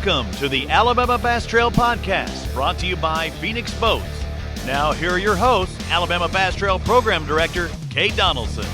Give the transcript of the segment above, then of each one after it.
Welcome to the Alabama Bass Trail Podcast, brought to you by Phoenix Boats. Now, here are your hosts, Alabama Bass Trail Program Director, Kay Donaldson.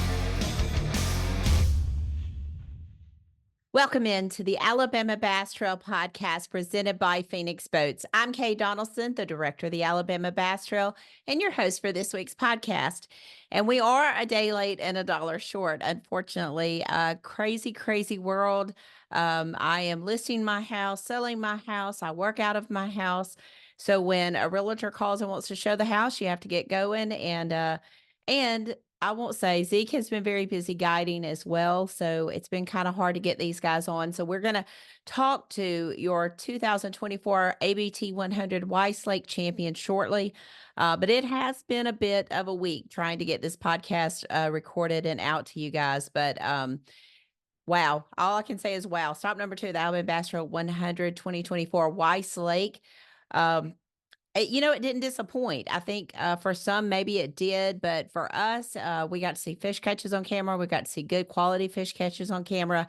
Welcome into the Alabama Bass Trail Podcast presented by Phoenix Boats. I'm Kay Donaldson, the director of the Alabama Bass Trail, and your host for this week's podcast. And we are a day late and $1 short, unfortunately. Crazy world. I am listing my house, selling my house. I work out of my house. So when a realtor calls and wants to show the house, you have to get going. And I won't say Zeke has been very busy guiding as well. So it's been kind of hard to get these guys on. So we're going to talk to your 2024 ABT 100 Weiss Lake champion shortly. But it has been a bit of a week trying to get this podcast recorded and out to you guys. But wow, all I can say is wow. Stop number 2, the Alabama Bass Trail 100 2024 Weiss Lake. It didn't disappoint. I think for some, maybe it did, but for us, we got to see fish catches on camera. We got to see good quality fish catches on camera.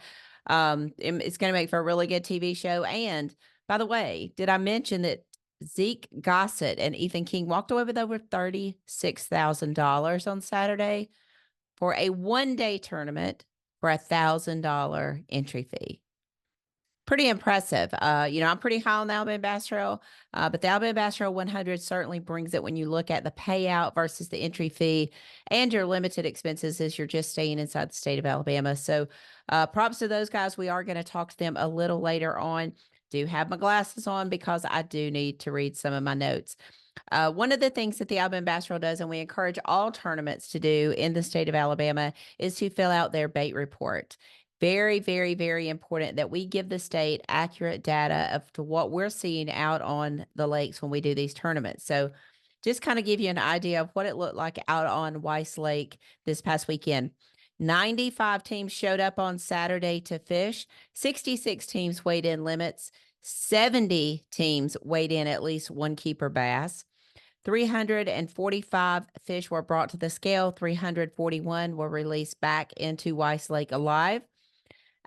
It's going to make for a really good TV show. And by the way, did I mention that Zeke Gossett and Ethan King walked away with over $36,000 on Saturday for a one-day tournament for a $1,000 entry fee? Pretty impressive. I'm pretty high on the Alabama Bass Trail, but the Alabama Bass Trail 100 certainly brings it when you look at the payout versus the entry fee and your limited expenses as you're just staying inside the state of Alabama. So props to those guys. We are going to talk to them a little later on. Do have my glasses on because I do need to read some of my notes. One of the things that the Alabama Bass Trail does, and we encourage all tournaments to do in the state of Alabama, is to fill out their bait report. Very important that we give the state accurate data of to what we're seeing out on the lakes when we do these tournaments. So just kind of give you an idea of what it looked like out on Weiss Lake this past weekend. 95 teams showed up on Saturday to fish. 66 teams weighed in limits. 70 teams weighed in at least one keeper bass. 345 fish were brought to the scale. 341 were released back into Weiss Lake alive.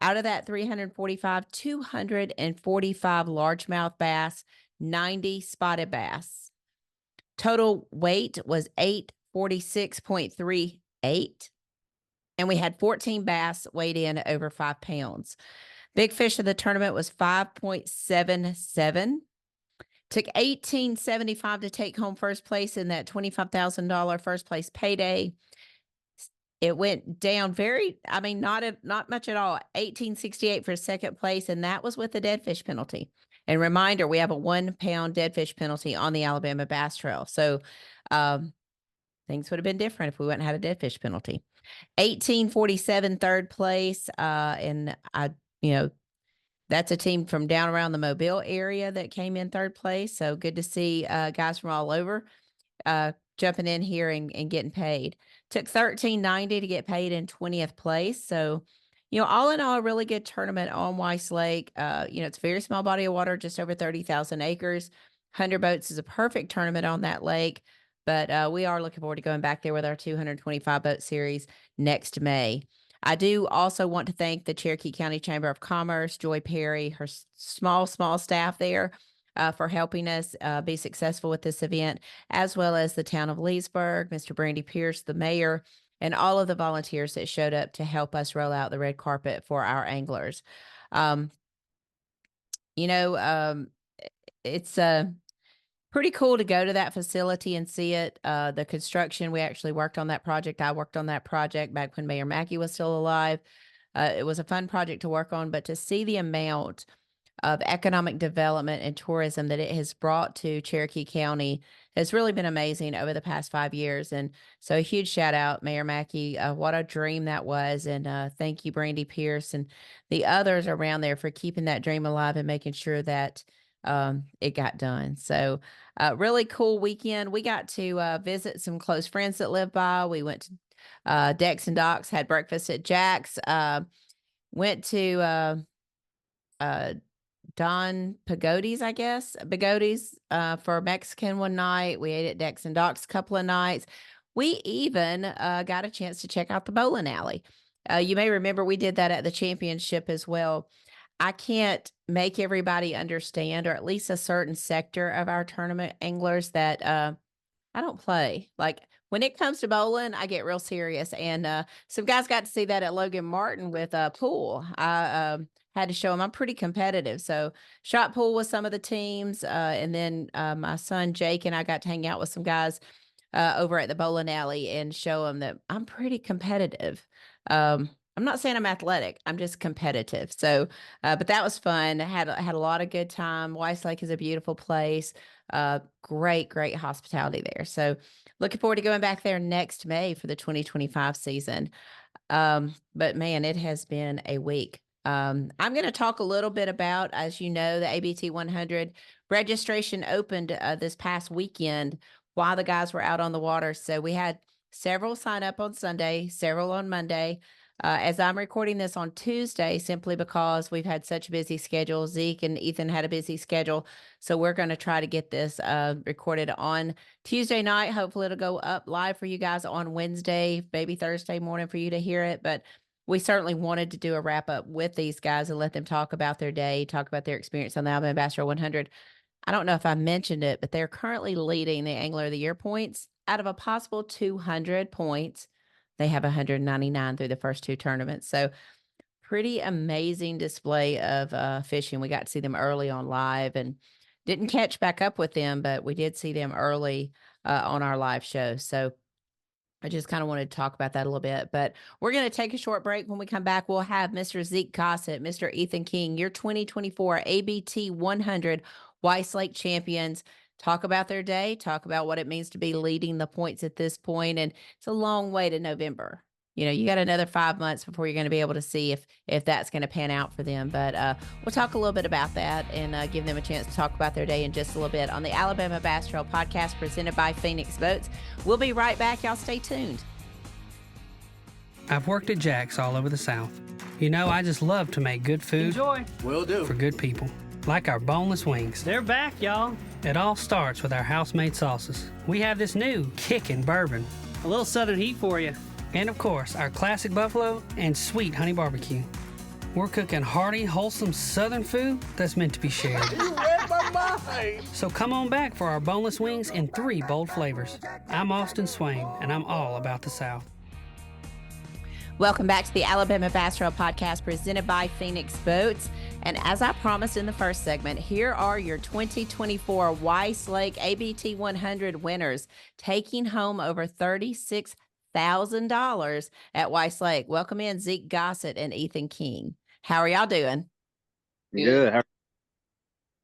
Out of that 345, 245 largemouth bass, 90 spotted bass. Total weight was 846.38, and we had 14 bass weighed in over 5 pounds. Big fish of the tournament was 5.77. Took $18.75 to take home first place in that $25,000 first place payday. It went down not much at all. $18.68 for second place, and that was with the dead fish penalty. And reminder, we have a 1 pound dead fish penalty on the Alabama Bass Trail. So things would have been different if we wouldn't had a dead fish penalty. 18.47 third place, and that's a team from down around the Mobile area that came in third place. So good to see guys from all over jumping in here and getting paid. Took $13.90 to get paid in 20th place. So, all in all, a really good tournament on Weiss Lake. It's a very small body of water, just over 30,000 acres. 100 boats is a perfect tournament on that lake. But we are looking forward to going back there with our 225 boat series next May. I do also want to thank the Cherokee County Chamber of Commerce, Joy Perry, her small staff there, for helping us be successful with this event, as well as the town of Leesburg, Mr. Brandy Pierce, the mayor, and all of the volunteers that showed up to help us roll out the red carpet for our anglers. It's pretty cool to go to that facility and see it. The construction, we actually worked on that project. I worked on that project back when Mayor Mackey was still alive. It was a fun project to work on, but to see the amount of economic development and tourism that it has brought to Cherokee County has really been amazing over the past 5 years. And so a huge shout out, Mayor Mackey. What a dream that was. And thank you, Brandy Pierce, and the others around there for keeping that dream alive and making sure that it got done. So really cool weekend. We got to visit some close friends that live by. We went to Dex and Doc's, had breakfast at Jack's, went to Don Pagodes, for Mexican one night. We ate at Dex and Doc's a couple of nights. We even got a chance to check out the bowling alley. You may remember we did that at the championship as well. I can't make everybody understand, or at least a certain sector of our tournament anglers, that I don't play. Like when it comes to bowling, I get real serious. And some guys got to see that at Logan Martin with pool. I had to show them I'm pretty competitive. So shot pool with some of the teams, and then my son Jake and I got to hang out with some guys over at the bowling alley and show them that I'm pretty competitive. I'm not saying I'm athletic. I'm just competitive. So, but that was fun. Had a lot of good time. Weiss Lake is a beautiful place. Great hospitality there. So, looking forward to going back there next May for the 2025 season. But man, it has been a week. I'm going to talk a little bit about, as you know, the ABT 100 registration opened this past weekend while the guys were out on the water. So we had several sign up on Sunday, several on Monday. As I'm recording this on Tuesday, simply because we've had such a busy schedule. Zeke and Ethan had a busy schedule. So we're going to try to get this recorded on Tuesday night. Hopefully it'll go up live for you guys on Wednesday, maybe Thursday morning for you to hear it. But we certainly wanted to do a wrap up with these guys and let them talk about their day, talk about their experience on the Alabama Bass Pro 100. I don't know if I mentioned it, but they're currently leading the Angler of the Year points. Out of a possible 200 points, they have 199 through the first two tournaments. So pretty amazing display of fishing. We got to see them early on live and didn't catch back up with them, but we did see them early on our live show. So I just kind of wanted to talk about that a little bit, but we're going to take a short break. When we come back, we'll have Mr. Zeke Gossett, Mr. Ethan King, your 2024 ABT 100 Weiss Lake champions, talk about their day, talk about what it means to be leading the points at this point. And it's a long way to November. You know, you got another 5 months before you're going to be able to see if that's going to pan out for them. But we'll talk a little bit about that and give them a chance to talk about their day in just a little bit on the Alabama Bass Trail podcast presented by Phoenix Boats. We'll be right back. Y'all stay tuned. I've worked at Jack's all over the South. You know, I just love to make good food. Enjoy. Will do. For good people. Like our boneless wings. They're back, y'all. It all starts with our house-made sauces. We have this new kickin' bourbon. A little southern heat for you. And of course, our classic buffalo and sweet honey barbecue. We're cooking hearty, wholesome southern food that's meant to be shared. You read my mind. So come on back for our boneless wings in 3 bold flavors. I'm Austin Swain, and I'm all about the South. Welcome back to the Alabama Bass Trail podcast presented by Phoenix Boats. And as I promised in the first segment, here are your 2024 Weiss Lake ABT 100 winners, taking home over $36,000 at Weiss Lake. Welcome in Zeke Gossett and Ethan King. How are y'all doing? Good.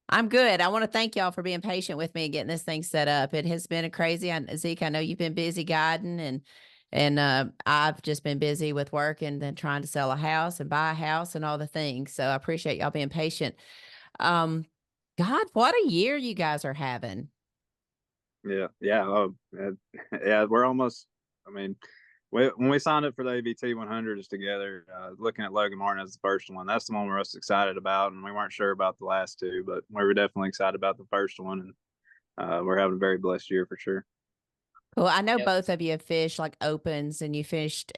I'm good. I want to thank y'all for being patient with me and getting this thing set up. It has been a crazy. Zeke, I know you've been busy guiding, and I've just been busy with work and then trying to sell a house and buy a house and all the things. So I appreciate y'all being patient. God, what a year you guys are having. Yeah. Yeah. We're almost. I mean, when we signed up for the ABT 100s together, looking at Logan Martin as the first one, that's the one we're most excited about, and we weren't sure about the last two, but we were definitely excited about the first one, and we're having a very blessed year for sure. Well, I know both of you have fished like opens and you fished,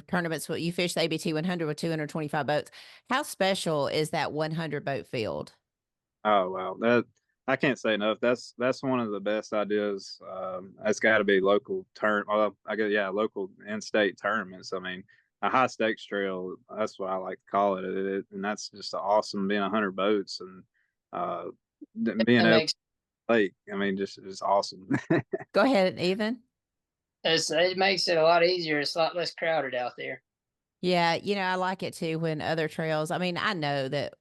tournaments. You fished the ABT 100 with 225 boats. How special is that 100 boat field? Oh, wow. I can't say enough. That's one of the best ideas. It's got to be local local in-state tournaments. I mean, a high stakes trail. That's what I like to call it. And that's just awesome being 100 boats and being able to lake. I mean, just it's awesome. Go ahead, Ethan. It makes it a lot easier. It's a lot less crowded out there. Yeah, I like it too when other trails. I mean, I know that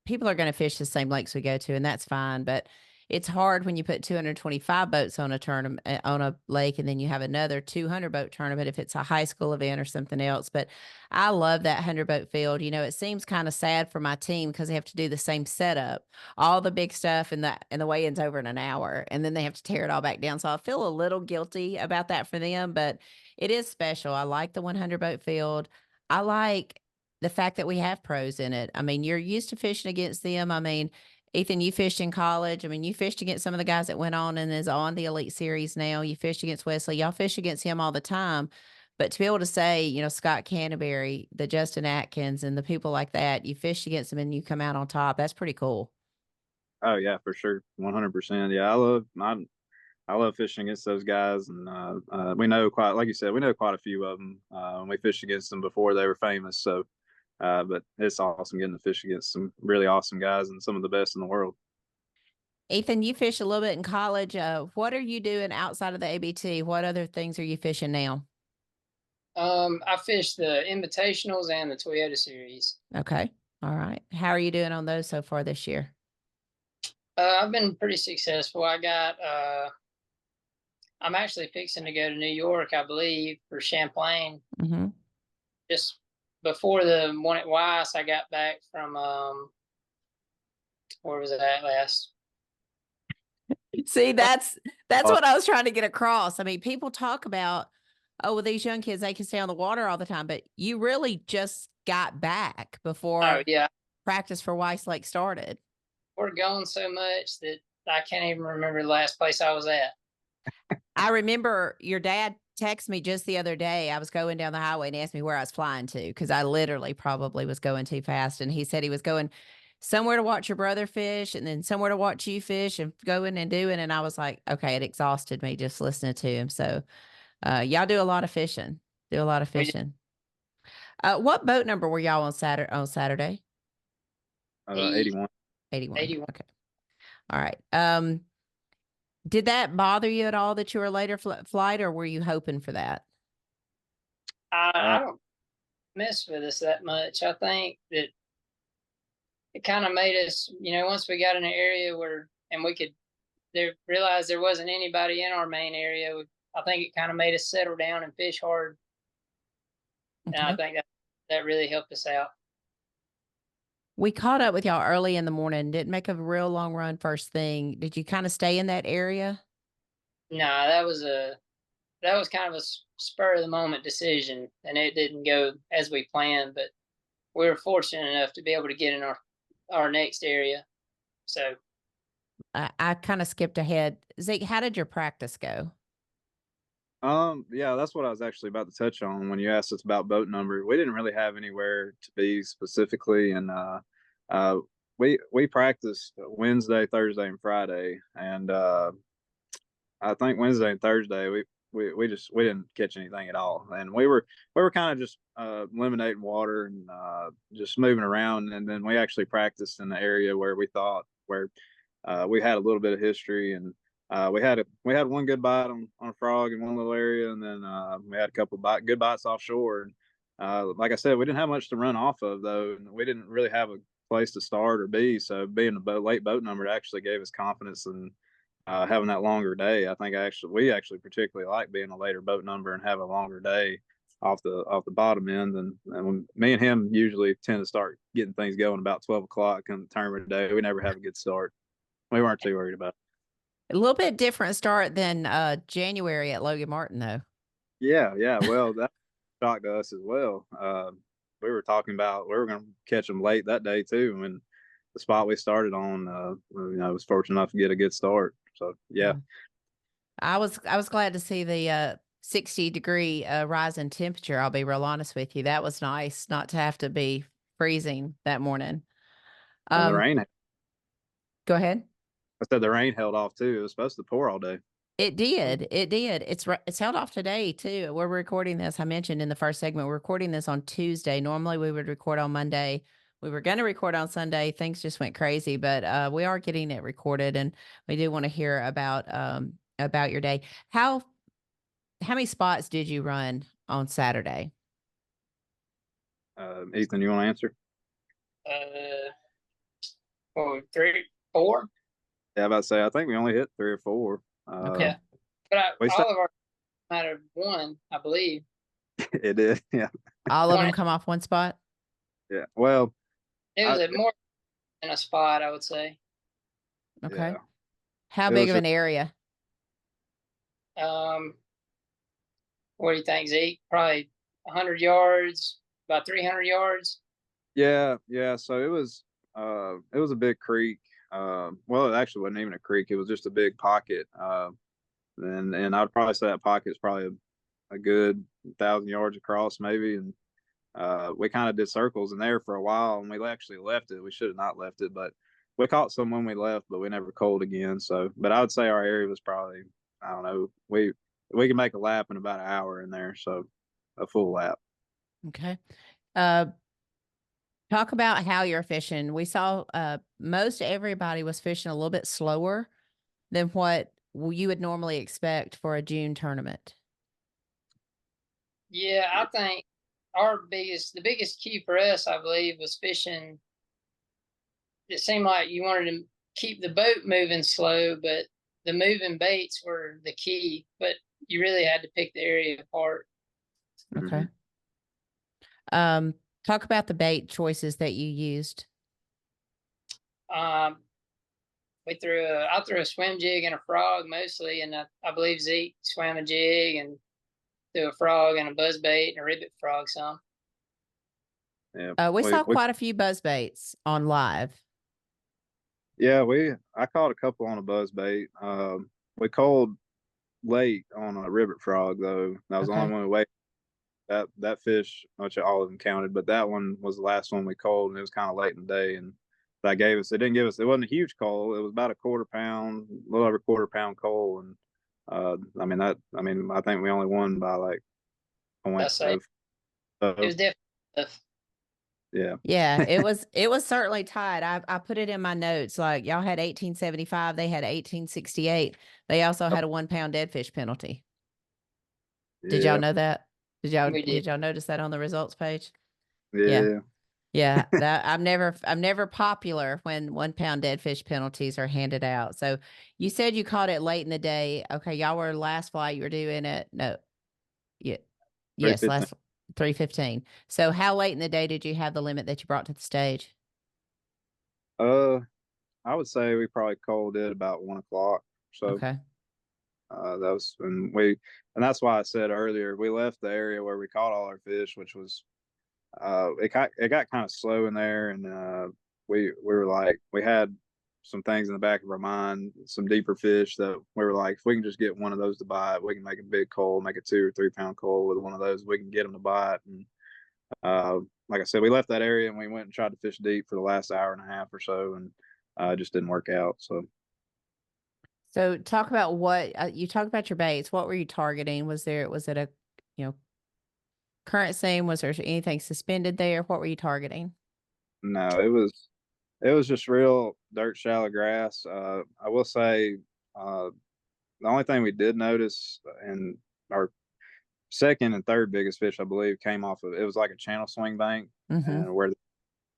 people are going to fish the same lakes we go to, and that's fine. But it's hard when you put 225 boats on a tournament on a lake, and then you have another 200 boat tournament if it's a high school event or something else. But I love that 100 boat field. It seems kind of sad for my team because they have to do the same setup, all the big stuff, and the weigh-in's over in an hour, and then they have to tear it all back down. So I feel a little guilty about that for them, but it is special. I like the 100 boat field. I like the fact that we have pros in it. I mean, you're used to fishing against them. I mean, Ethan, you fished in college. I mean, you fished against some of the guys that went on and is on the Elite Series now. You fished against Wesley. Y'all fish against him all the time. But to be able to say, you know, Scott Canterbury, the Justin Atkins, and the people like that, you fish against them and you come out on top. That's pretty cool. Oh yeah, for sure, 100%. Yeah, I love fishing against those guys, and we know quite, like you said, we know quite a few of them. We fished against them before they were famous, so but it's awesome getting to fish against some really awesome guys and some of the best in the world. Ethan, you fish a little bit in college. What are you doing outside of the ABT? What other things are you fishing now? I fished the Invitationals and the Toyota Series. Okay. All right. How are you doing on those so far this year? I've been pretty successful. I'm actually fixing to go to New York, I believe, for Champlain. Mm-hmm. Just before the one at Weiss, I got back from where was it at last? See, that's what I was trying to get across. I mean, people talk about, oh, well, these young kids, they can stay on the water all the time, but you really just got back before Oh yeah, practice for Weiss Lake started. we're going so much that I can't even remember the last place I was at. I remember your dad texted me just the other day. I was going down the highway and asked me where I was flying to because I literally probably was going too fast. And he said he was going somewhere to watch your brother fish and then somewhere to watch you fish and going and doing. And I was like, okay, it exhausted me just listening to him. So y'all do a lot of fishing. Do a lot of fishing. What boat number were y'all on Saturday? 81. 81. 81. Okay. All right. Did that bother you at all that you were later flight, or were you hoping for that? I don't mess with us that much. I think that it kind of made us, once we got in an area and we could realize there wasn't anybody in our main area. I think it kind of made us settle down and fish hard. Okay. And I think that really helped us out. We caught up with y'all early in the morning. Didn't make a real long run first thing. Did you kind of stay in that area? No, that was kind of a spur of the moment decision, and it didn't go as we planned. But we were fortunate enough to be able to get in our next area. So I kind of skipped ahead. Zeke, how did your practice go? Yeah, that's what I was actually about to touch on when you asked us about boat number. We didn't really have anywhere to be specifically, and we practiced Wednesday, Thursday, and Friday, and I think Wednesday and Thursday we didn't catch anything at all, and we were kind of just eliminating water and just moving around, and then we actually practiced in the area where we thought where we had a little bit of history, and we had one good bite on a frog in one little area, and then we had a couple good bites offshore. And like I said, we didn't have much to run off of though, and we didn't really have a place to start or be. So being a late boat number actually gave us confidence in having that longer day. I think we actually particularly like being a later boat number and have a longer day off the bottom end. And when me and him usually tend to start getting things going about 12 o'clock on the tournament day. We never have a good start. We weren't too worried about it. A little bit different start than January at Logan Martin, though. Yeah. Well, that shocked us as well. We were talking about we were going to catch them late that day too, and the spot we started on, was fortunate enough to get a good start. So yeah. I was glad to see the 60-degree rise in temperature. I'll be real honest with you. That was nice not to have to be freezing that morning. And the rain. Go ahead. I said the rain held off too. It was supposed to pour all day. It did. It did. It's held off today too. We're recording this. I mentioned in the first segment, we're recording this on Tuesday. Normally we would record on Monday. We were going to record on Sunday. Things just went crazy, but we are getting it recorded, and we do want to hear about your day. How many spots did you run on Saturday? Ethan, you want to answer? 3, 4. Yeah, I'm about to say I think we only hit 3 or 4. Okay. Yeah, but all of our might have won, I believe. It did. Yeah. All of them come off one spot? Yeah. Well, It was more than a spot, I would say. Okay. Yeah. How It big was of an area? What do you think, Zeke? Probably 100 yards, about 300 yards. Yeah. So it was a big creek. Well, it actually wasn't even a creek. It was just a big pocket. And I'd probably say that pocket is probably a good 1,000 yards across maybe, and we kind of did circles in there for a while, and we actually left it. We should have not left it, but we caught some when we left, but we never cold again. So, but I would say our area was probably, I don't know, we can make a lap in about an hour in there, so a full lap. Okay. Uh, Talk about how you're fishing. We saw most everybody was fishing a little bit slower than what you would normally expect for a June tournament. Yeah, I think the biggest key for us, I believe, was fishing. It seemed like you wanted to keep the boat moving slow, but the moving baits were the key. But you really had to pick the area apart. Okay. Talk about the bait choices that you used. I threw a swim jig and a frog mostly, and I believe Zeke swam a jig and threw a frog and a buzz bait and a ribbit frog some. Yeah, We saw quite a few buzz baits on live. Yeah, I caught a couple on a buzz bait. We called late on a ribbit frog though. That was the only one we waited. That fish, which all of them counted, but that one was the last one we called, and it was kind of late in the day. And it didn't give us, it wasn't a huge coal. It was about a quarter pound, a little over quarter pound coal. And I think we only won by like point. It was definitely tough. Yeah, it was certainly tied. I put it in my notes, like y'all had 1875, they had 1868. They also had a 1 pound dead fish penalty. Did y'all know that? Did y'all notice that on the results page? Yeah. Yeah, that I'm never popular when 1 pound dead fish penalties are handed out. So you said you caught it late in the day. Okay, y'all were last flight, you were doing it. No. Yeah. Yes, 3:15. last 3:15. So how late in the day did you have the limit that you brought to the stage? I would say we probably called it about 1 o'clock. So Okay. and that's why I said earlier we left the area where we caught all our fish, which was it got kind of slow in there, and we were like, we had some things in the back of our mind, some deeper fish that we were like, if we can just get one of those to bite, we can make a big coal, make a 2 or 3 pound coal with one of those. We can get them to bite, and like I said, we left that area and we went and tried to fish deep for the last hour and a half or so, and it just didn't work out. So talk about what you talked about your baits. What were you targeting? Was it a, current seam? Was there anything suspended there? What were you targeting? No, it was just real dirt shallow grass. I will say the only thing we did notice, and our second and third biggest fish, I believe, came off of, it was like a channel swing bank, and where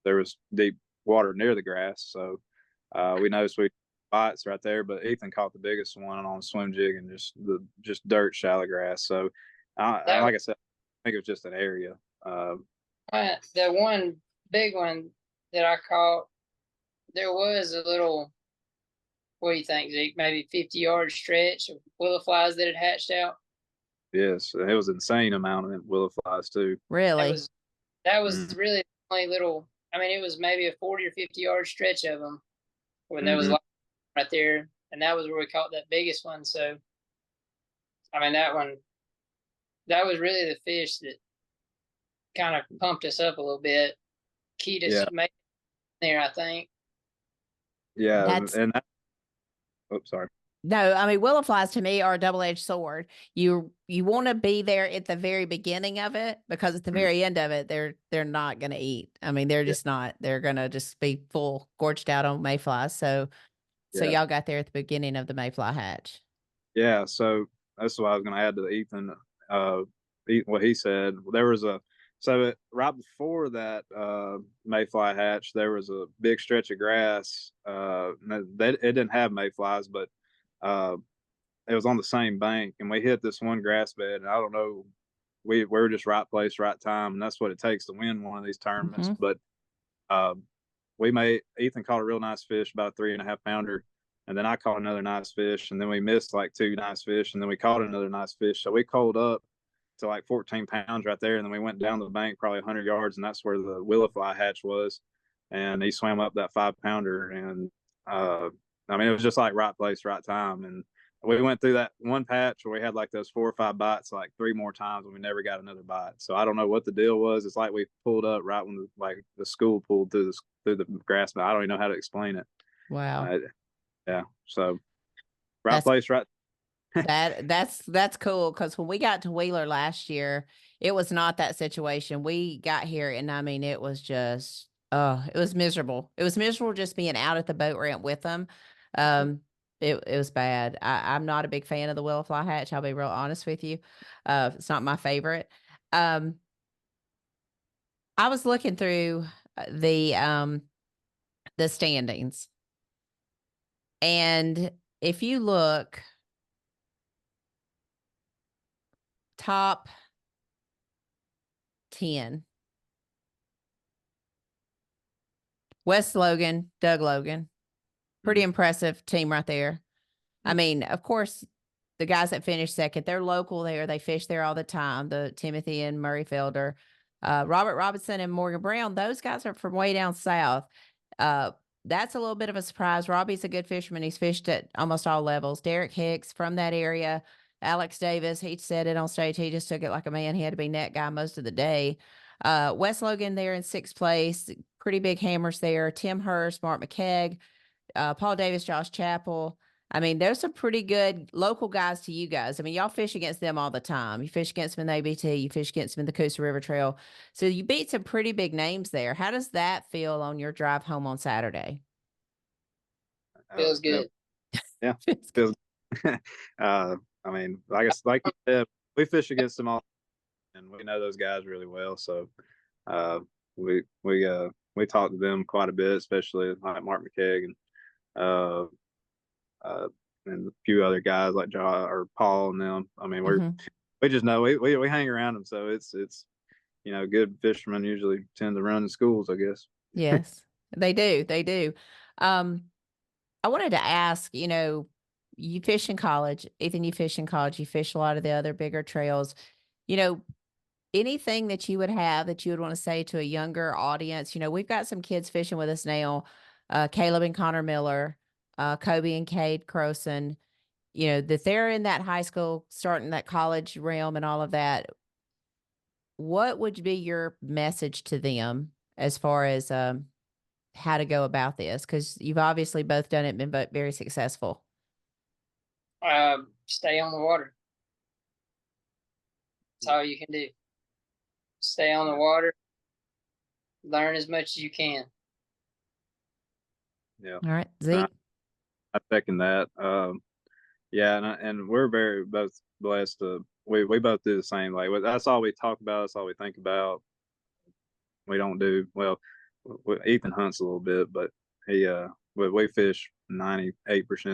there was deep water near the grass. So we noticed we bites right there, but Ethan caught the biggest one on a swim jig and just dirt shallow grass. So like I said, I think it was just an area. The one big one that I caught, there was a little, what do you think, Zeke? Maybe 50-yard stretch of willow flies that had hatched out. Yes, it was an insane amount of willow flies too. Really? That was really the only little. I mean, it was maybe a 40 or 50-yard stretch of them when there was right there, and that was where we caught that biggest one. So, I mean, that was really the fish that kind of pumped us up a little bit, keyed us there, I think. Yeah, sorry. No, I mean, willow flies to me are a double-edged sword. You want to be there at the very beginning of it, because at the very end of it, they're not going to eat. I mean, they're just not. They're going to just be full gorged out on mayflies. So y'all got there at the beginning of the mayfly hatch. Yeah, so that's what I was going to add to Ethan. What he said. There was right before that mayfly hatch, there was a big stretch of grass. It didn't have mayflies, but it was on the same bank, and we hit this one grass bed, and I don't know, we were just right place, right time, and that's what it takes to win one of these tournaments. But Ethan caught a real nice fish, about a 3.5 pounder, and then I caught another nice fish, and then we missed like 2 nice fish, and then we caught another nice fish. So we coaled up to like 14 pounds right there, and then we went down the bank probably 100 yards, and that's where the willow fly hatch was, and he swam up that 5 pounder, and I mean, it was just like right place, right time, and we went through that one patch where we had like those 4 or 5 bites like 3 more times and we never got another bite. So I don't know what the deal was. It's like we pulled up right when the school pulled through the grass, but I don't even know how to explain it. Wow. Yeah. So right That's place, right. that's cool because when we got to Wheeler last year, it was not that situation. We got here and I mean it was just it was miserable. It was miserable just being out at the boat ramp with them. Um it was bad. I'm not a big fan of the willow fly hatch. I'll be real honest with you. It's not my favorite. Um I was looking through the standings, and if you look top 10, Wes Logan, Doug Logan, pretty impressive team right there. I mean, of course, the guys that finished second, they're local there. They fish there all the time. The Timothy and Murray Felder, Robert Robinson and Morgan Brown, those guys are from way down south. That's a little bit of a surprise. Robbie's a good fisherman. He's fished at almost all levels. Derek Hicks from that area. Alex Davis, he said it on stage. He just took it like a man. He had to be net guy most of the day. Wes Logan there in 6th place. Pretty big hammers there. Tim Hurst, Mark McKegg, Paul Davis, Josh Chappell. I mean, there's some pretty good local guys to you guys. I mean, y'all fish against them all the time. You fish against them in the ABT. You fish against them in the Coosa River Trail. So you beat some pretty big names there. How does that feel on your drive home on Saturday? Feels good. Yeah. Feels I mean, like you said, we fish against them all and we know those guys really well. So we talk to them quite a bit, especially like Mark McKegg and a few other guys like John or Paul and them. I mean, we just know we hang around them, so it's good fishermen usually tend to run in schools, I guess. Yes, they do. They do. I wanted to ask, you fish in college, Ethan, you fish in college, you fish a lot of the other bigger trails, anything that you would have that you would want to say to a younger audience? We've got some kids fishing with us now, Caleb and Connor Miller, Kobe and Cade Croson, that they're in that high school, starting that college realm and all of that. What would be your message to them as far as how to go about this? Because you've obviously both done it and been both very successful. Stay on the water. That's all you can do. Stay on the water. Learn as much as you can. Yeah. All right, Zeke. I second that. Yeah, and we're very both blessed to we both do the same. Like that's all we talk about. That's all we think about. We don't do well. Ethan hunts a little bit, but we fish 98%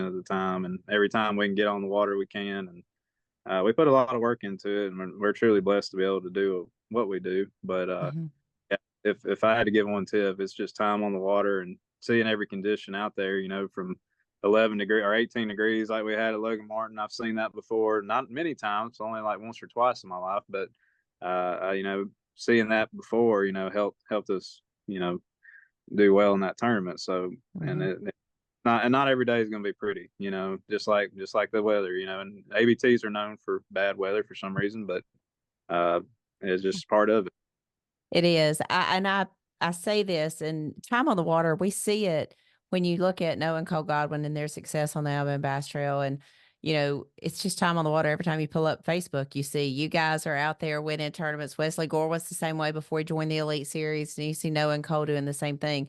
of the time, and every time we can get on the water, we can, and we put a lot of work into it, and we're truly blessed to be able to do what we do. But yeah, if I had to give one tip, it's just time on the water and seeing every condition out there. From 11 degree or 18 degrees like we had at Logan Martin. I've seen that before, not many times, only like once or twice in my life, but seeing that before, helped us, do well in that tournament. So, and not every day is going to be pretty, just like the weather, and ABTs are known for bad weather for some reason, but it's just part of it. It is. I say this, and time on the water, we see it when you look at Noah and Cole Godwin and their success on the Alabama Bass Trail. And, it's just time on the water. Every time you pull up Facebook, you see you guys are out there winning tournaments. Wesley Gore was the same way before he joined the Elite Series. And you see Noah and Cole doing the same thing.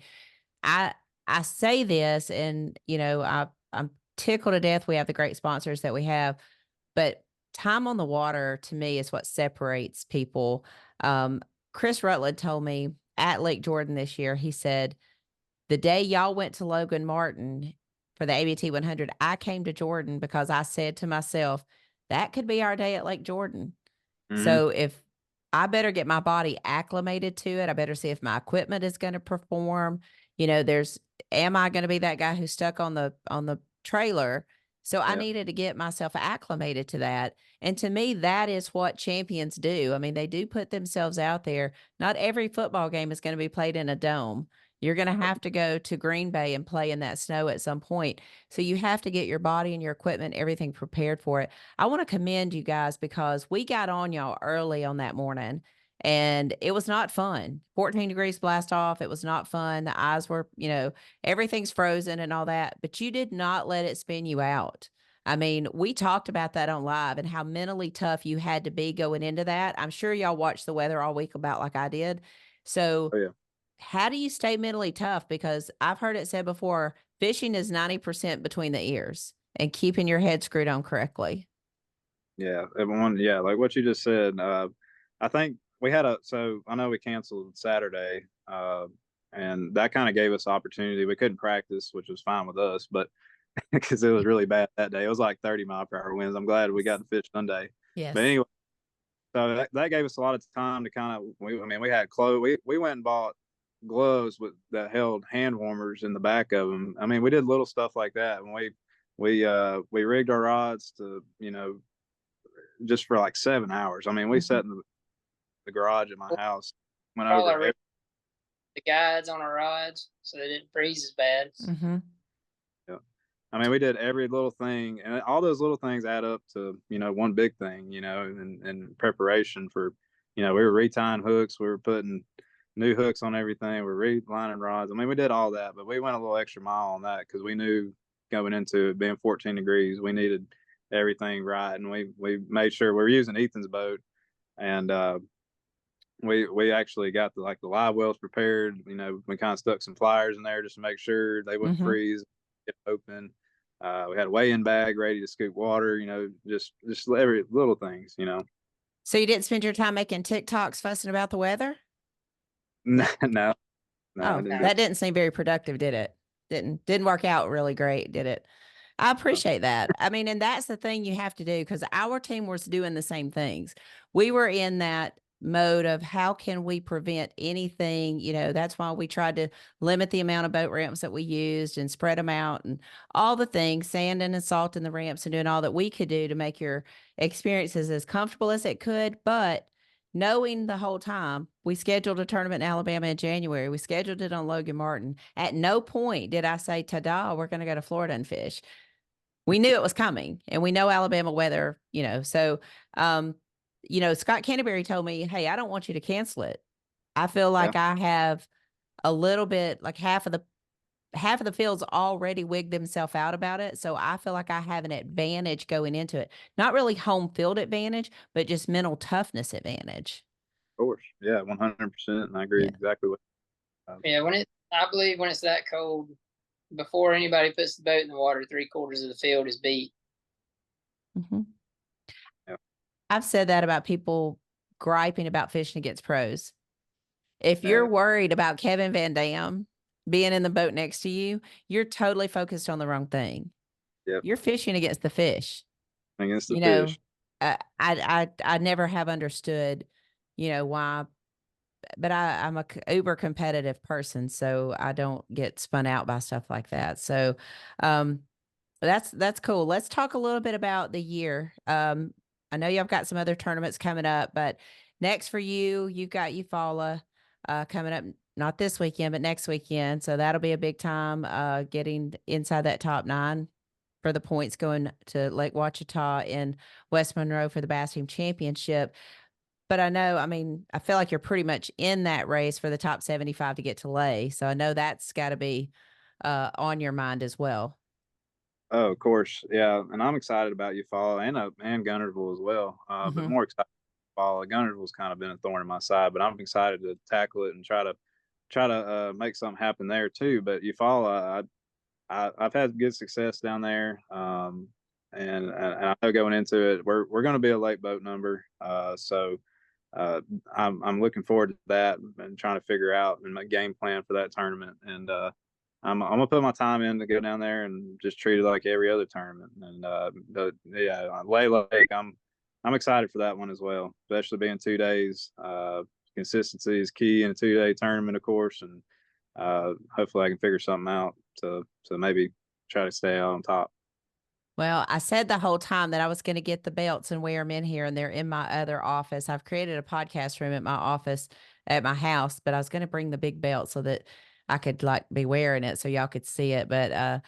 I say this, and, I'm tickled to death we have the great sponsors that we have. But time on the water, to me, is what separates people. Chris Rutland told me at Lake Jordan this year, he said, the day y'all went to Logan Martin for the ABT 100, I came to Jordan because I said to myself, that could be our day at Lake Jordan. So if I better get my body acclimated to it, I better see if my equipment is going to perform. Am I going to be that guy who's stuck on the trailer? So I needed to get myself acclimated to that. And to me, that is what champions do. I mean, they do put themselves out there. Not every football game is going to be played in a dome. You're going to have to go to Green Bay and play in that snow at some point. So you have to get your body and your equipment, everything prepared for it. I want to commend you guys because we got on y'all early on that morning and it was not fun. 14 degrees blast off. It was not fun. The eyes were, everything's frozen and all that, but you did not let it spin you out. I mean, we talked about that on live and how mentally tough you had to be going into that. I'm sure y'all watched the weather all week about like I did. So Oh, yeah. how do you stay mentally tough? Because I've heard it said before, fishing is 90% between the ears and keeping your head screwed on correctly. Yeah, everyone. Yeah, like what you just said. I think we had so I know we canceled Saturday, and that kind of gave us opportunity. We couldn't practice, which was fine with us, but because it was really bad that day, it was like 30-mile-per-hour winds. I'm glad we got to fish Sunday. Yes. But anyway, so that gave us a lot of time to kind of. We had clothes. We went and bought gloves that held hand warmers in the back of them. I mean, we did little stuff like that, and we rigged our rods to just for like 7 hours. I mean, we sat in the garage at my house, went All over the guides on our rods so they didn't freeze as bad. Mm-hmm. Yeah. I mean, we did every little thing, and all those little things add up to, one big thing, in preparation for, we were retying hooks, we were putting new hooks on everything, we were relining rods. I mean, we did all that, but we went a little extra mile on that because we knew going into it being 14 degrees, we needed everything right. And we made sure we were using Ethan's boat, and we actually got the live wells prepared. We kind of stuck some pliers in there just to make sure they wouldn't freeze, get open. We had a weigh-in bag ready to scoop water. Just every little things. So you didn't spend your time making TikToks fussing about the weather? No, Oh, that didn't seem very productive, did it? Didn't work out really great, did it? I appreciate that. I mean, and that's the thing you have to do because our team was doing the same things. We were in that mode of how can we prevent anything, that's why we tried to limit the amount of boat ramps that we used and spread them out and all the things, sanding and salting the ramps and doing all that we could do to make your experiences as comfortable as it could. But knowing the whole time, we scheduled a tournament in Alabama in January. We scheduled it on Logan Martin. At no point did I say, ta-da, we're going to go to Florida and fish. We knew it was coming and we know Alabama weather, so, Scott Canterbury told me, hey, I don't want you to cancel it. I feel like I have a little bit, like half of the fields already wigged themselves out about it. So I feel like I have an advantage going into it. Not really home field advantage, but just mental toughness advantage. Of course. Yeah, 100%. And I agree exactly with I believe when it's that cold, before anybody puts the boat in the water, 3/4 of the field is beat. Mm-hmm. Yeah. I've said that about people griping about fishing against pros. If you're worried about Kevin Van Dam being in the boat next to you, you're totally focused on the wrong thing. Yep. You're fishing against the fish. Against the fish. I never have understood, why, but I'm a uber competitive person, so I don't get spun out by stuff like that. So, that's cool. Let's talk a little bit about the year. I know y'all got some other tournaments coming up, but next for you've got Eufaula coming up, not this weekend, but next weekend. So that'll be a big time getting inside that top 9 for the points going to Lake Ouachita and West Monroe for the Bass Team Championship. But I feel like you're pretty much in that race for the top 75 to get to Lay. So I know that's got to be on your mind as well. Oh, of course. Yeah. And I'm excited about Eufaula and Gunnersville as well. But more excited about Eufaula. Gunnersville's kind of been a thorn in my side, but I'm excited to tackle it and try to make something happen there too. But Eufaula, I've had good success down there. And I know going into it, we're going to be a late boat number. So I'm looking forward to that and trying to figure out and my game plan for that tournament. And I'm gonna put my time in to go down there and just treat it like every other tournament. And Lay Lake, I'm excited for that one as well, especially being 2 days. Consistency is key in a 2-day tournament, of course, and hopefully I can figure something out to maybe try to stay out on top. Well, I said the whole time that I was going to get the belts and wear them in here, and they're in my other office. I've created a podcast room at my office at my house, but I was going to bring the big belt so that I could like be wearing it so y'all could see it. But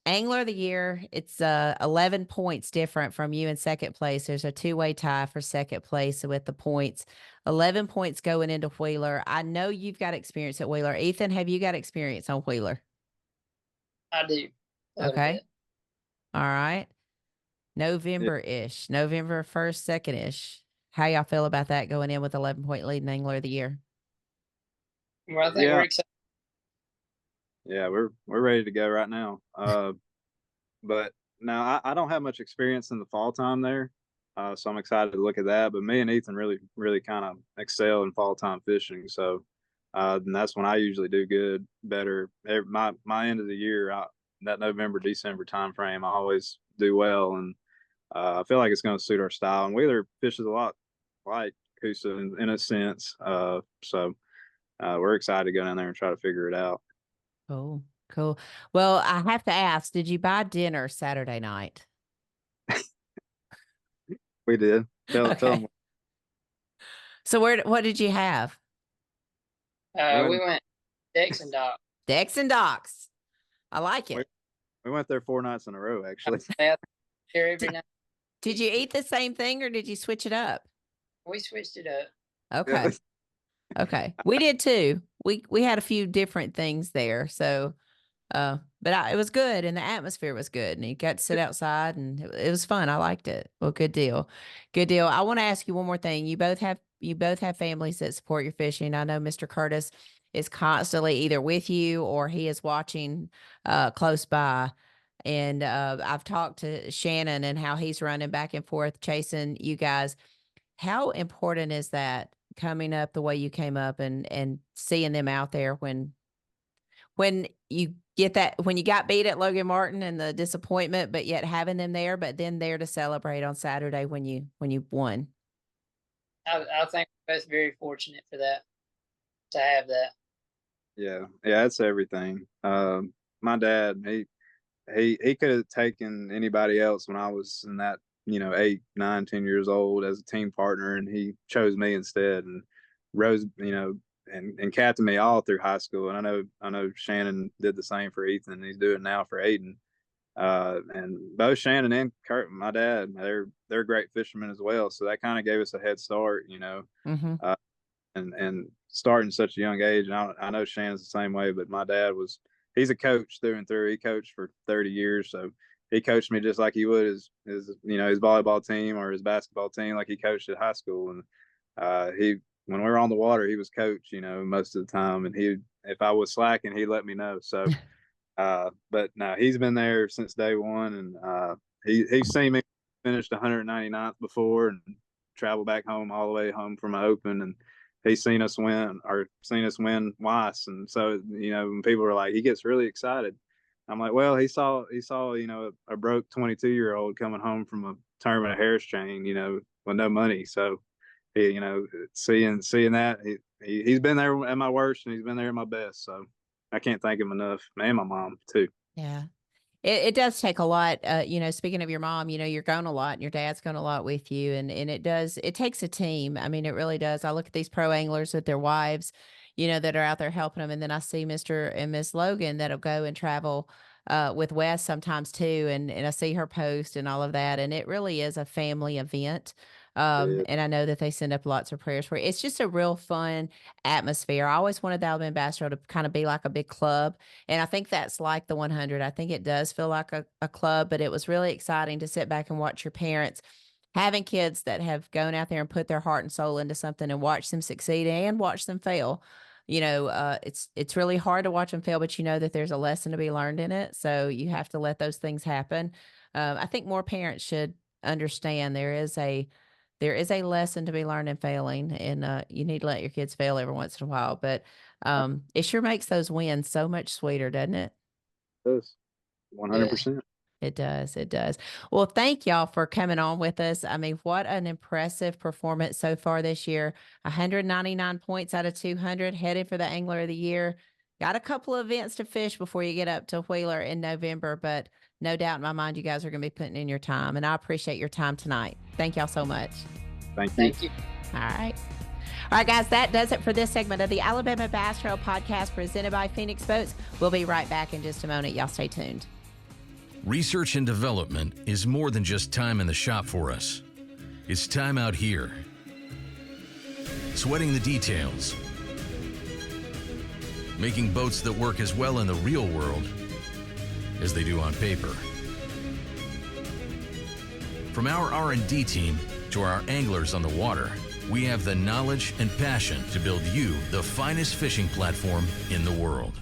Angler of the Year, it's 11 points different from you in second place. There's a two-way tie for second place with the points. 11 points going into Wheeler. I know you've got experience at Wheeler. Ethan, have you got experience on Wheeler? I do. A little Okay. bit. All right. November-ish. November 1st, 2nd-ish. How y'all feel about that going in with 11-point lead in Angler of the Year? Well, I think we're Yeah, excited. yeah, we're ready to go right now. But now I don't have much experience in the fall time there, so I'm excited to look at that. But me and Ethan really kind of excel in fall time fishing, so and that's when I usually do good, better. My end of the year, that November December time frame, I always do well, and I feel like it's going to suit our style. And Wheeler fishes a lot like Coosa in a sense, so we're excited to go down there and try to figure it out. Cool. Cool. Well, I have to ask, did you buy dinner Saturday night? We did. Tell Okay. them So what did you have? We went Dex and Doc. Decks and docks. I like it. we went there 4 nights in a row actually. There every night. Did you eat the same thing or did you switch it up? We switched it up. Okay. Okay. We did too. We had a few different things there. So but it was good and the atmosphere was good and you got to sit outside and it was fun. I liked it. Well, good deal. Good deal. I want to ask you one more thing. You both have families that support your fishing. I know Mr. Curtis is constantly either with you or he is watching close by. And I've talked to Shannon and how he's running back and forth chasing you guys. How important is that coming up the way you came up and seeing them out there when you get that, when you got beat at Logan Martin and the disappointment, but yet having them there, but then there to celebrate on Saturday when you won? I think we're both very fortunate for that, to have that. Yeah, that's everything. My dad, he could have taken anybody else when I was in that, 8, 9, 10 years old as a team partner, and he chose me instead and rose, and captained me all through high school. And I know Shannon did the same for Ethan. He's doing it now for Aiden. And both Shannon and Kurt, my dad, they're great fishermen as well. So that kind of gave us a head start, Mm-hmm. and starting such a young age. And I know Shannon's the same way, but my dad he's a coach through and through. He coached for 30 years. So he coached me just like he would his volleyball team or his basketball team, like he coached at high school. And when we were on the water, he was coach, most of the time. And if I was slacking, he'd let me know. So, but no, he's been there since day one. And he's seen me finish 199th before and travel back home all the way home from an open. And he's seen us win Weiss. And so, when people are like, he gets really excited. I'm like, well, he saw, a broke 22-year-old coming home from a tournament at Harris Chain, with no money. So he, seeing that he's been there at my worst and he's been there at my best. So I can't thank him enough, and my mom too. Yeah. It does take a lot. Speaking of your mom, you're going a lot and your dad's going a lot with you. And it takes a team. I mean, it really does. I look at these pro anglers with their wives, that are out there helping them. And then I see Mr. and Miss Logan that'll go and travel with Wes sometimes too. And I see her post and all of that. And it really is a family event. And I know that they send up lots of prayers for it. It's just a real fun atmosphere. I always wanted the Alabama Bass Trail to kind of be like a big club. And I think that's like the 100. I think it does feel like a club, but it was really exciting to sit back and watch your parents having kids that have gone out there and put their heart and soul into something and watch them succeed and watch them fail. It's really hard to watch them fail, but you know that there's a lesson to be learned in it. So you have to let those things happen. I think more parents should understand there is a lesson to be learned in failing, and you need to let your kids fail every once in a while. But it sure makes those wins so much sweeter, doesn't it? It does. 100%. It does. It does. Well, thank y'all for coming on with us. I mean, what an impressive performance so far this year. 199 points out of 200, headed for the Angler of the Year. Got a couple of events to fish before you get up to Wheeler in November, but no doubt in my mind, you guys are going to be putting in your time, and I appreciate your time tonight. Thank y'all so much. Thank you. Thank you. All right. All right, guys, that does it for this segment of the Alabama Bass Trail Podcast presented by Phoenix Boats. We'll be right back in just a moment. Y'all stay tuned. Research and development is more than just time in the shop for us. It's time out here. Sweating the details. Making boats that work as well in the real world as they do on paper. From our R&D team to our anglers on the water, we have the knowledge and passion to build you the finest fishing platform in the world.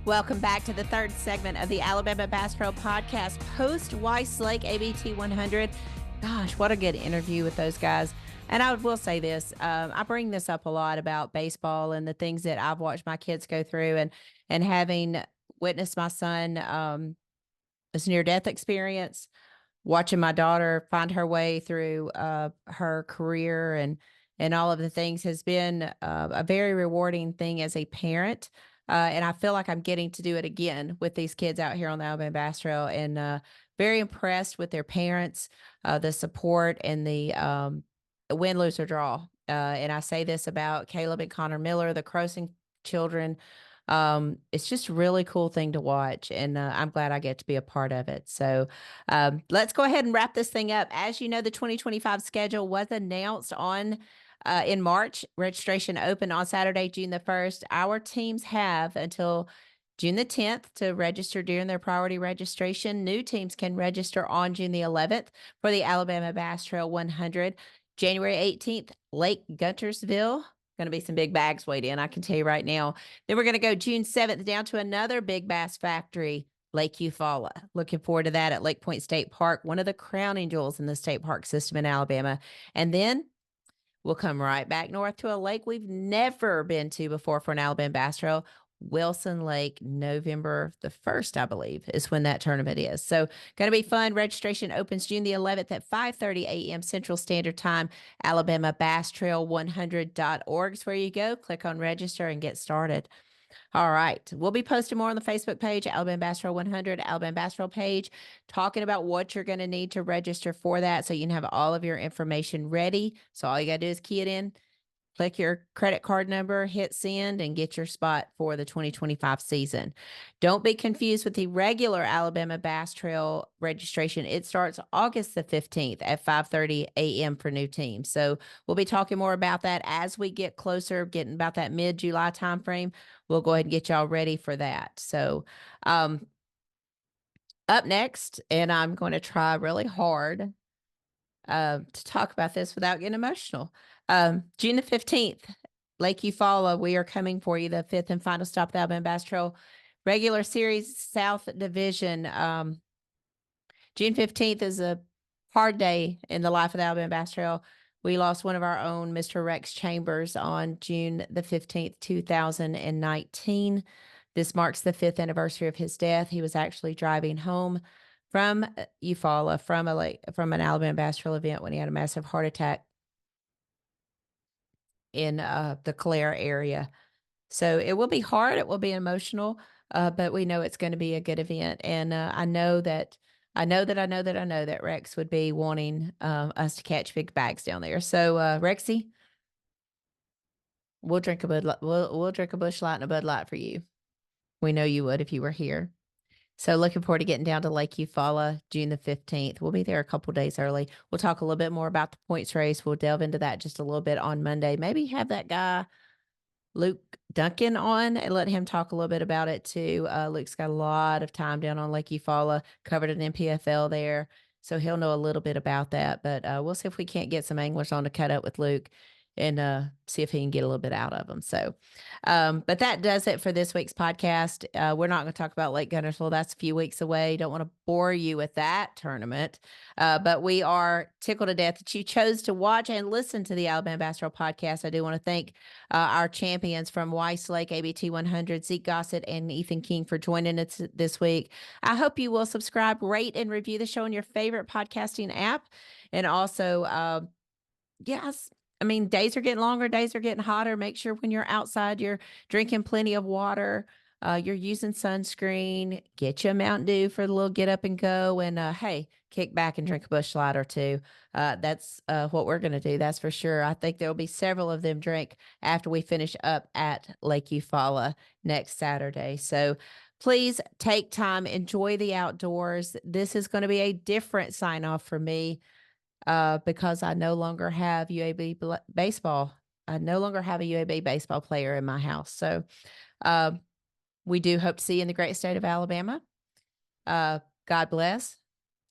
Welcome back to the third segment of the Alabama Bass Trail Podcast post Weiss Lake ABT 100. Gosh, what a good interview with those guys. And I will say this, I bring this up a lot about baseball and the things that I've watched my kids go through, and having witnessed my son, his near-death experience, watching my daughter find her way through her career and all of the things has been a very rewarding thing as a parent. And I feel like I'm getting to do it again with these kids out here on the Alabama Bass Trail, and very impressed with their parents, the support, and the win, lose, or draw. And I say this about Caleb and Connor Miller, the Croson children. It's just a really cool thing to watch, and I'm glad I get to be a part of it. So let's go ahead and wrap this thing up. As you know, the 2025 schedule was announced on in March. Registration opened on Saturday, June the 1st. Our teams have until June the 10th to register during their priority registration. New teams can register on June the 11th for the Alabama Bass Trail 100. January 18th, Lake Guntersville. Going to be some big bags weighed in, I can tell you right now. Then we're going to go June 7th down to another big bass factory, Lake Eufaula. Looking forward to that at Lake Point State Park, one of the crowning jewels in the state park system in Alabama. And then we'll come right back north to a lake we've never been to before for an Alabama Bass Trail. Wilson Lake, November the 1st, I believe, is when that tournament is. So going to be fun. Registration opens June the 11th at 5:30 a.m. Central Standard Time. AlabamaBassTrail100.org is where you go. Click on register and get started. All right. We'll be posting more on the Facebook page, Alabama Bass Trail 100, Alabama Bass Trail page, talking about what you're going to need to register for that so you can have all of your information ready. So all you got to do is key it in. Click your credit card number, hit send, and get your spot for the 2025 season. Don't be confused with the regular Alabama Bass Trail registration. It starts August the 15th at 5:30 a.m. for new teams. So we'll be talking more about that as we get closer, getting about that mid-July timeframe. We'll go ahead and get y'all ready for that. So up next, and I'm going to try really hard to talk about this without getting emotional. June the 15th, Lake Eufaula, we are coming for you, the fifth and final stop of the Alabama Bass Trail regular series South Division. June 15th is a hard day in the life of the Alabama Bass Trail. We lost one of our own, Mr. Rex Chambers, on June the 15th, 2019. This marks the 5th anniversary of his death. He was actually driving home from Eufaula from an Alabama Bass Trail event when he had a massive heart attack in the Clare area. So it will be hard. It will be emotional, but we know it's going to be a good event. And I know that Rex would be wanting us to catch big bags down there. So Rexy, we'll drink a Bud Light. We'll drink a Busch Light and a Bud Light for you. We know you would if you were here. So looking forward to getting down to Lake Eufaula June the 15th. We'll be there a couple days early. We'll talk a little bit more about the points race. We'll delve into that just a little bit on Monday. Maybe have that guy, Luke Duncan, on and let him talk a little bit about it too. Luke's got a lot of time down on Lake Eufaula, covered an MPFL there. So he'll know a little bit about that. But we'll see if we can't get some anglers on to cut up with Luke and see if he can get a little bit out of them. So, but that does it for this week's podcast. We're not going to talk about Lake Guntersville. That's a few weeks away. Don't want to bore you with that tournament. But we are tickled to death that you chose to watch and listen to the Alabama Bass Trail podcast. I do want to thank our champions from Weiss Lake ABT 100, Zeke Gossett and Ethan King, for joining us this week. I hope you will subscribe, rate, and review the show on your favorite podcasting app. And also, yes, I mean, days are getting longer, days are getting hotter. Make sure when you're outside, you're drinking plenty of water. you're using sunscreen, get you a Mountain Dew for the little get up and go, and hey, kick back and drink a Busch Light or two. That's what we're going to do. That's for sure. I think there will be several of them drink after we finish up at Lake Eufaula next Saturday. So please take time, enjoy the outdoors. This is going to be a different sign off for me because I no longer have baseball. I no longer have a UAB baseball player in my house. So we do hope to see you in the great state of Alabama. God bless,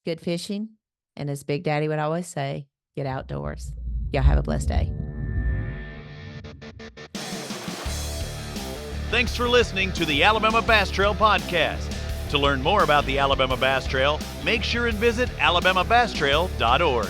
good fishing, and as Big Daddy would always say, get outdoors. Y'all have a blessed day. Thanks for listening to the Alabama Bass Trail Podcast. To learn more about the Alabama Bass Trail, make sure and visit alabamabasstrail.org.